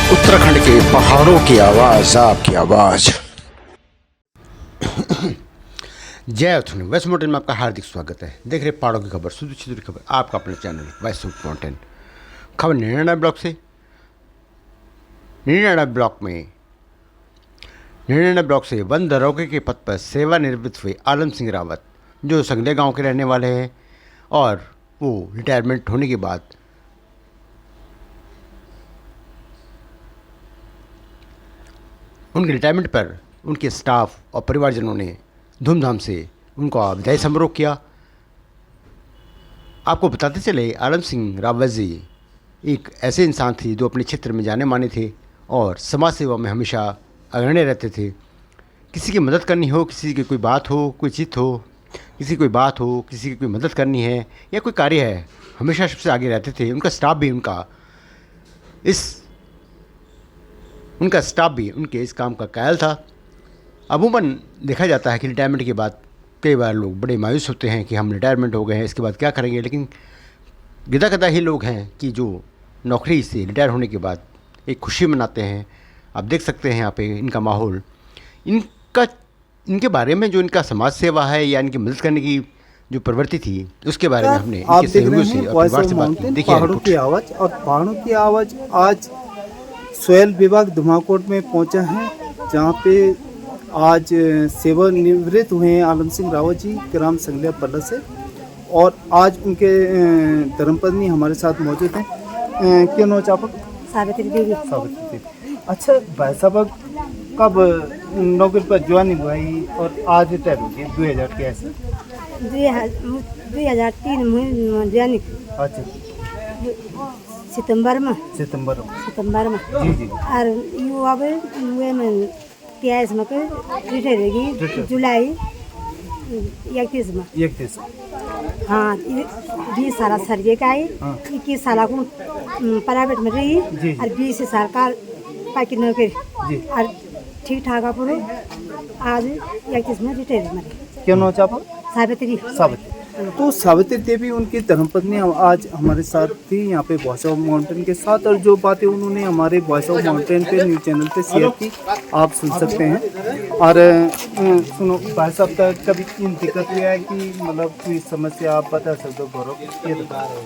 उत्तराखंड के पहाड़ों की आवाज़, आपकी आवाज़। जय उत्तराखंड वॉइस माउंटेन में आपका हार्दिक स्वागत है। देख रहे पहाड़ों की खबर, शुद्ध छिद्र खबर, आपका अपने चैनल वॉइस ऑफ माउंटेन। खबर निर्णय ब्लॉक से। निर्णय ब्लॉक से वन दरोगे के पद पर सेवानिवृत्त हुए आलम सिंह रावत, जो संगले गांव के रहने वाले हैं, और वो रिटायरमेंट होने के बाद उनके रिटायरमेंट पर उनके स्टाफ और परिवारजनों ने धूमधाम से उनका विदाई समारोह किया। आपको बताते चले, आलम सिंह रावत जी एक ऐसे इंसान थे जो अपने क्षेत्र में जाने माने थे और समाज सेवा में हमेशा अग्रणी रहते थे। किसी की मदद करनी हो, किसी की कोई बात हो, कोई चित हो, किसी की कोई बात हो, किसी की कोई मदद करनी है या कोई कार्य है, हमेशा सबसे आगे रहते थे। उनका स्टाफ भी उनके इस काम का कायल था। अमूमन देखा जाता है कि रिटायरमेंट के बाद कई बार लोग बड़े मायूस होते हैं कि हम रिटायरमेंट हो गए हैं, इसके बाद क्या करेंगे। लेकिन गिदा ही लोग हैं कि जो नौकरी से रिटायर होने के बाद एक खुशी मनाते हैं। आप देख सकते हैं यहाँ पे इनका माहौल, इनके बारे में जो इनका समाज सेवा है या इनकी मदद करने की जो प्रवृत्ति थी, उसके बारे में हमने इनके सहयोगियों से और परिवार से बात की। देखिए पहाड़ों की आवाज़। और पहाड़ों की आवाज़ आज सोयल विभाग धुमाकोट में पहुंचा है, जहां पे आज सेवानिवृत्त हुए हैं आलम सिंह रावत जी ग्राम संगलिया पल्ला से, और आज उनके धर्मपत्नी हमारे साथ मौजूद हैं। क्यों नो चापक? सावित्री देवी। अच्छा भाई साहब, कब नौकरी पर ज्वाइनिंग हुई और आज रिटायर हो गए? 2000 के ऐसे 2003 में ज्वाइनिंग। अच्छा, सितंबर में जी जी। और यू अब वे में 23 में रिटायर होगी, जुलाई 31 में। 31। हाँ, 20 साल सर्वे का आई, 21 साल को प्राइवेट में रही और 20 साल का पाकि नौकरी और ठीक ठाक आप आज 31 में रिटायर में। क्या नाम चापा? सावित्री। तो सावित्री देवी उनकी धर्मपत्नी आज हमारे साथ थी यहाँ पे वॉइस ऑफ माउंटेन के साथ, और जो बातें उन्होंने हमारे वॉइस ऑफ माउंटेन पे न्यूज़ चैनल पे शेयर की, आप सुन सकते हैं। और सुनो भाई साहब, का कभी इन दिक्कत हुआ है कि मतलब कोई समस्या आप बता सकते हो? गौरव ये बता रहे हो।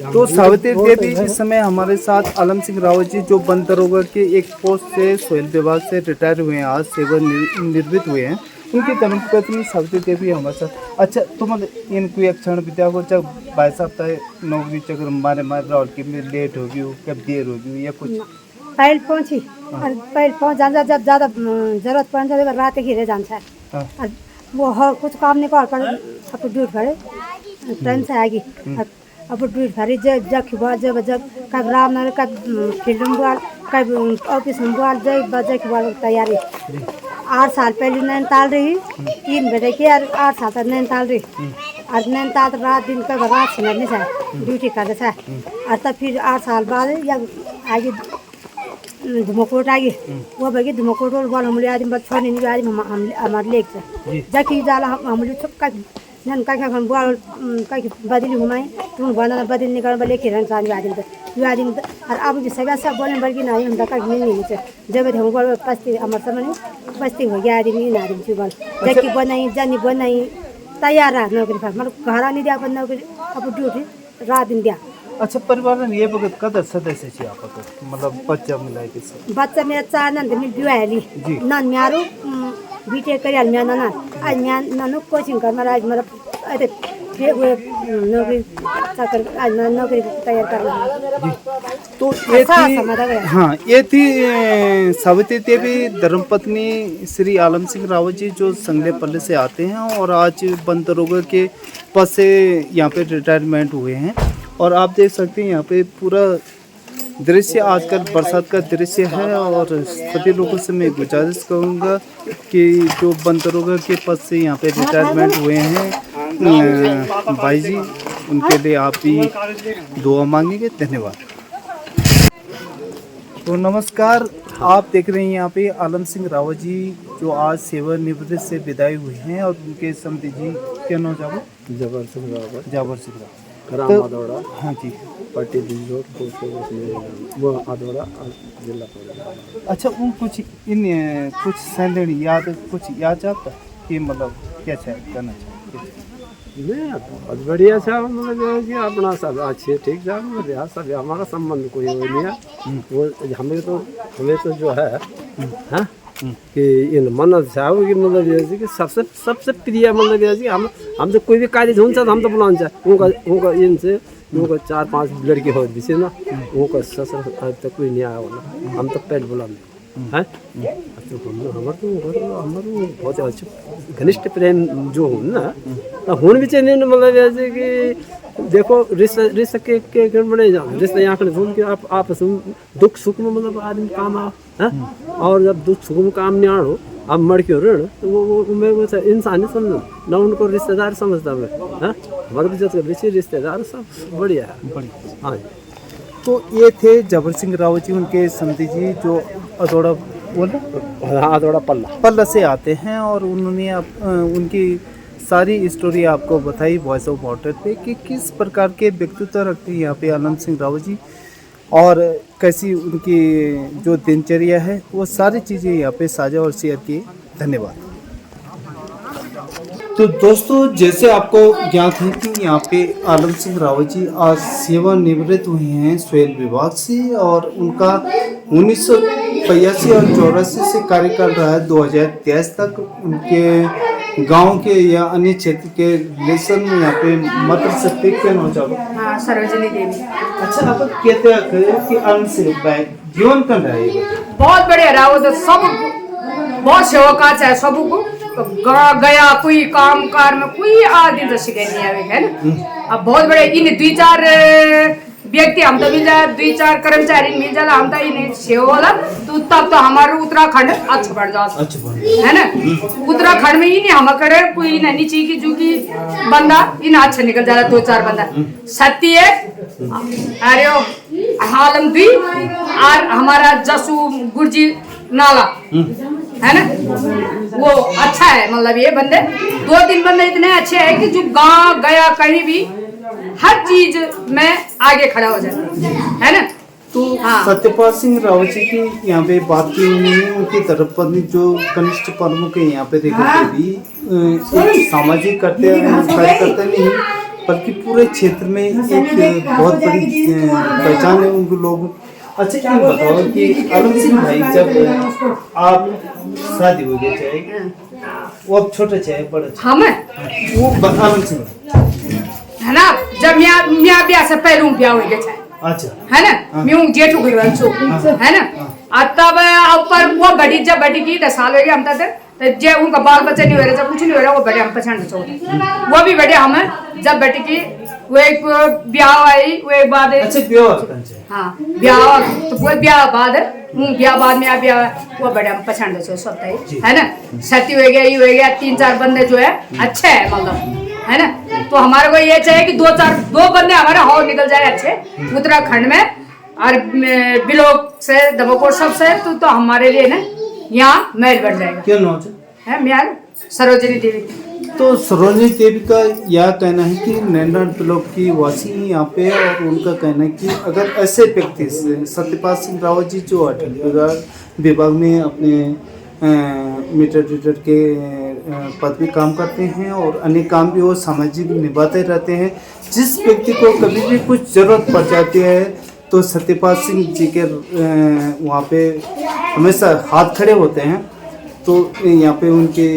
तो सावित्री देवी इस समय हमारे साथ आलम सिंह रावत जी, जो वन दरोगा के एक पोस्ट से सोयल विभाग से रिटायर हुए हैं, आज सेवानिवृत्त हुए हैं, उनकी धर्मपत्नी सावित्री देवी हमारे साथ। अच्छा, तो मतलब इन कोई क्षण विद्या को जब भाई साहब तय नौकरी चक्र मारे राउल की में लेट होगी, कब देर होगी या कुछ? पहले पहुंची और पहले पहुंच जाना, जब ज़्यादा जरूरत पड़ जाए रात घिरे जाना है और वो हो कुछ काम नहीं कर पाए, अब ड्यूट भरे ट्रेन से आएगी, अब ड्यूट भरी जब कब रामनगर, कब फील्ड में बुआल, कब ऑफिस में बुआल, जब तैयारी 8 साल पहले नैनीताल रही, 3 बजे की, और 8 साल तक नैनीताल रही, और नैनीताल तो रात दिन का रात समझने से ड्यूटी करने से, और तब फिर 8 साल बाद या आगे धुमाकोट आगे, वो बगी धुमाकोट और बोल हमले आदमी बच्चों ने नहीं आदमी हमारे लेक से जाके जाला हमले सब का नन का हम बोल का बदली घुमाए, तुम बना बदल निकाल बले के रन सानी आदमी और अब जो सगा सब बोले बल्कि नहीं हम का नहीं से जब हम बोल पस्ती हमर सामने पस्ती हो गया आदमी ना आदमी बोल जाके बनाई जानी बनाई तैयार रह नौकरी पर मतलब घर नहीं दिया, अपन नौकरी अब ड्यूटी रात दिन दिया। अच्छा, परिवार में ये बगत कदर सदस्य छे आप तो मतलब बच्चा मिला के? बच्चा मेरा 4 नंद में बिवाहली नन म्यारो बीटे करियाल म्या नन आज म्या ननु कोचिंग कर मारा आज मतलब अरे नौकरी चाकर आज नौकरी तैयार करना। तो ये थी, हाँ, ये थी सावित्री देवी धर्मपत्नी श्री आलम सिंह रावत जी, जो संगले पल्ले से आते हैं और आज वन दरोगा के पद से यहाँ पे रिटायरमेंट हुए हैं। और आप देख सकते हैं यहाँ पे पूरा दृश्य आजकल बरसात का दृश्य है, और सभी लोगों से मैं गुजारिश करूँगा कि जो वन दरोगा के पद से यहाँ पे रिटायरमेंट हुए हैं भाई जी, उनके लिए आप भी दुआ मांगेंगे। धन्यवाद। तो नमस्कार, आप देख रहे हैं यहाँ पे आलम सिंह रावत जी, जो आज सेवानिवृत्त से विदाई हुए हैं, और उनके समधी जी क्या नाम जाबो? जबर सिंह रावत, जाबर सिंह रावत। ग्राम तो- आदौड़ा, हाँ जी। पट्टी दिल्ली रोड, पोस्ट ऑफिस में, वो आदौड़ा जिला पड़ेगा। अच्छा, उन कुछ कुछ सैलरी याद, कुछ याद आता है कि मतलब क्या चाहिए करना चाहिए? नहीं बहुत बढ़िया था, मतलब जो है कि अपना सब अच्छे ठीक ठाक, मतलब यहाँ सब हमारा संबंध कोई वो नहीं है। वो हमें तो जो है हाँ कि इन मन्नत था वो कि मतलब जैसे कि सबसे प्रिय मतलब जैसे हम तो कोई भी कार्य हुन्छ तो हम तो बुलाउँछ उनका इनसे उनको 4-5 लड़के हो दिसे ना, उनको ससुर तक कोई नहीं आया होला, हम तो पेट बुलाने हैं। तो हमारे बहुत अच्छे घनिष्ठ प्रेम जो हो ना, तो हुन भी चाहिए मतलब जैसे कि देखो रिश्ता के बने जाओ, रिश्ता यहाँ कर सुन के आप आपस में दुख सुख में मतलब आदमी काम आओ है। और जब दुख सुख में काम नहीं आड़ो, अब मर क्यों ऋण, तो वो मैं वो इंसान नहीं समझ ना, उनको रिश्तेदार समझता मैं हाँ। हमारे भी जैसे रिश्तेदार सब बढ़िया है। हाँ जी। तो ये थे जबर सिंह रावत जी, उनके समधी जी जो अदौड़ा बोला आदौड़ा पल्ला से आते हैं, और उन्होंने उनकी सारी स्टोरी आपको बताई वॉइस ऑफ वाटर पे कि किस प्रकार के व्यक्तित्व रखते हैं यहाँ पे आलम सिंह रावत जी, और कैसी उनकी जो दिनचर्या है, वो सारी चीज़ें यहाँ पे साझा और शेयर की। धन्यवाद। तो दोस्तों, जैसे आपको ज्ञात है कि यहाँ पे आलम सिंह रावत जी आज सेवानिवृत्त हुए हैं स्वेल विभाग से, और उनका 1985 और 84 से कार्यकाल रहा है 2023 तक। उनके गांव के या अन्य क्षेत्र के रिलेशन में यहाँ पे मत सकते क्या ना चाहो? हाँ, सरोजिनी देवी। अच्छा, आप कहते हैं कि आलम सिंह भाई जीवन कर रहे हैं बहुत बढ़िया रहा, वो तो सब बहुत सेवा काज है सबको गया, कोई काम कार में कोई आदमी तो शिकायत नहीं आवे है ना। अब बहुत बड़े इन 2-4 व्यक्ति हम तो मिल जाए, 2-4 कर्मचारी मिल जाला, हम तो इन सेवा वाला, तो तब तो हमारा उत्तराखंड अच्छा बढ़ जाए है ना। उत्तराखंड में ही नहीं हम करे कोई नीचे की जो की बंदा इन अच्छा निकल जाला, 2-4 बंदा सत्य अरे हालम भी और हमारा जसू गुरजी नाला है ना, वो अच्छा है। मतलब ये बंदे 2-3 बंदे इतने अच्छे हैं कि जो गांव गया कहीं भी हर चीज में आगे खड़ा हो जाता है ना। तो हाँ। सत्यपाल सिंह रावत जी की यहाँ पे बात की उन्होंने, उनकी धर्मपत्नी जो कनिष्ठ प्रमुख है यहाँ पे देखते भी एक सामाजिक करते कार्यकर्ता नहीं, बल्कि पूरे क्षेत्र में एक बहुत बड़ी पहचान है उनको लोग। अच्छा, ये बताओ कि आलम सिंह भाई जब आप शादी हो गई, चाहे वो अब छोटा चाहे बड़ा, हम वो आलम सिंह है ना, जब मियाँ ब्याह से पहले ब्याह हो गया अच्छा है ना, मैं जेठू घर है ना। तब ऊपर वो बड़ी जब बड़ी की 10 साल हो गए हम तक, जे उनका बाल बच्चा नहीं हो रहा, जब कुछ नहीं हो रहा, वो बड़े हम पहचान छोड़ वो भी बड़े हम जब बेटी की वो एक ब्याह आई, वो एक बाद हाँ ब्याह, तो वो ब्याह बाद ब्याह बाद में ब्याह वो बड़े हम पहचान सब है ना। सती हो गया, ये हो गया, 3-4 बंदे जो है अच्छे है मतलब है ना। तो हमारे को ये चाहिए कि 2 बंदे हमारे और निकल जाए अच्छे उत्तराखंड में, और बिलोक से दमोकोट सब से, तो हमारे लिए ना यहाँ महल बढ़ जाएगा। क्या नाम है म्यार सरोजिनी देवी। तो सरोजिनी देवी का यह कहना है कि नैना ब्लॉक की वासी हैं यहाँ पे, और उनका कहना है कि अगर ऐसे व्यक्ति सत्यपाल सिंह रावत जी जो विभाग में अपने मीटर रीडर के पद भी काम करते हैं, और अन्य काम भी वो सामाजिक निभाते रहते हैं, जिस व्यक्ति को कभी भी कुछ जरूरत पड़ जाती है तो सत्यपाल सिंह जी के वहाँ पे हमेशा हाथ खड़े होते हैं। तो यहाँ पे उनके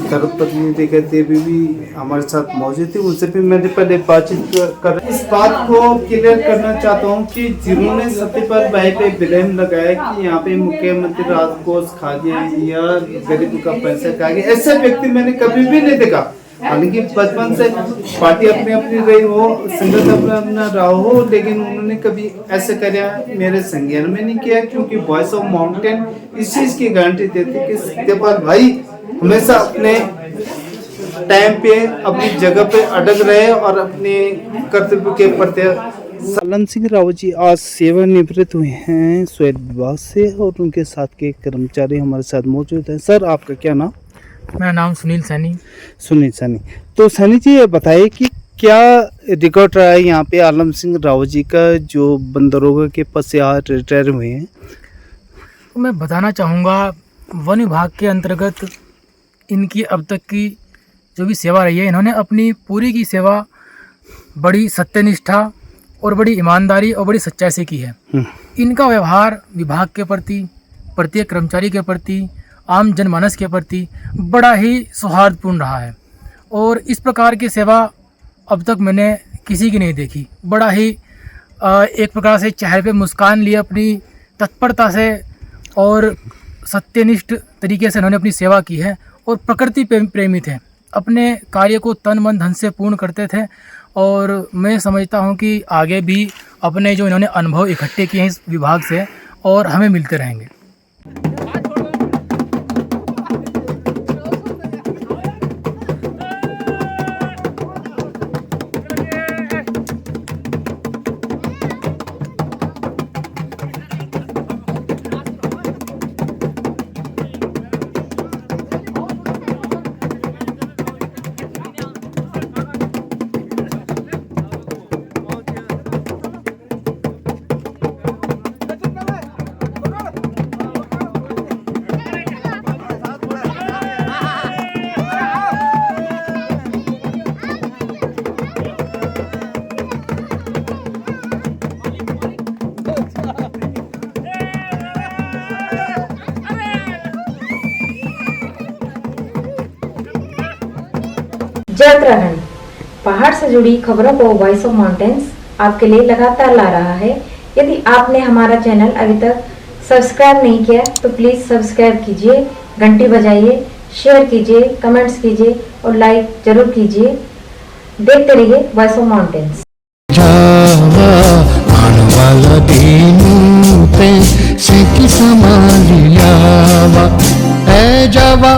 धर्मपत्नी देखते देवी भी हमारे साथ मौजूद थी, उनसे भी मैंने पहले बातचीत कर इस बात को क्लियर करना चाहता हूँ कि जिन्होंने सत्यपाल भाई पे ब्लेम लगाया कि यहाँ पे मुख्यमंत्री राहत कोष खा गया या गरीब का पैसा खा गया, ऐसे व्यक्ति मैंने कभी भी नहीं देखा। हालांकि बचपन से पार्टी अपनी अपनी रही हो, संगठन अपना अपना रहा हो, लेकिन उन्होंने कभी ऐसे कर्या मेरे संज्ञान में नहीं किया, क्योंकि वॉइस ऑफ माउंटेन इस चीज की गारंटी देती कि सत्यपाल भाई हमेशा अपने टाइम पे अपनी जगह पे अटक रहे और अपने कर्तव्य के प्रति आलम सिंह रावत जी आज सेवानिवृत्त हुए हैं स्वायत्त विभाग से और उनके साथ के कर्मचारी हमारे साथ मौजूद हैं। सर आपका क्या नाम? मेरा नाम सुनील सैनी। सुनील सैनी। तो सैनी जी ये बताइए कि क्या रिकॉर्ड रहा है यहाँ पे आलम सिंह रावत जी का जो बंदरोगा के पद से आज रिटायर हुए हैं? तो मैं बताना चाहूँगा वन विभाग के अंतर्गत इनकी अब तक की जो भी सेवा रही है, इन्होंने अपनी पूरी की सेवा बड़ी सत्यनिष्ठा और बड़ी ईमानदारी और बड़ी सच्चाई से की है। इनका व्यवहार विभाग के प्रति, प्रत्येक कर्मचारी के प्रति, आम जनमानस के प्रति बड़ा ही सौहार्दपूर्ण रहा है और इस प्रकार की सेवा अब तक मैंने किसी की नहीं देखी। बड़ा ही एक प्रकार से चेहरे पे मुस्कान लिए अपनी तत्परता से और सत्यनिष्ठ तरीके से इन्होंने अपनी सेवा की है और प्रकृति प्रेमी थे। अपने कार्य को तन मन धन से पूर्ण करते थे और मैं समझता हूं कि आगे भी अपने जो इन्होंने अनुभव इकट्ठे किए हैं इस विभाग से और हमें मिलते रहेंगे। जय उत्तराखंड। पहाड़ से जुड़ी खबरों को वॉइस ऑफ माउंटेन्स आपके लिए लगातार ला रहा है। यदि आपने हमारा चैनल अभी तक सब्सक्राइब नहीं किया तो प्लीज सब्सक्राइब कीजिए, घंटी बजाइए, शेयर कीजिए, कमेंट्स कीजिए और लाइक जरूर कीजिए। देखते रहिए वॉइस ऑफ माउंटेन्स। मानवाला दीनू पे से संभालियावा ए जावा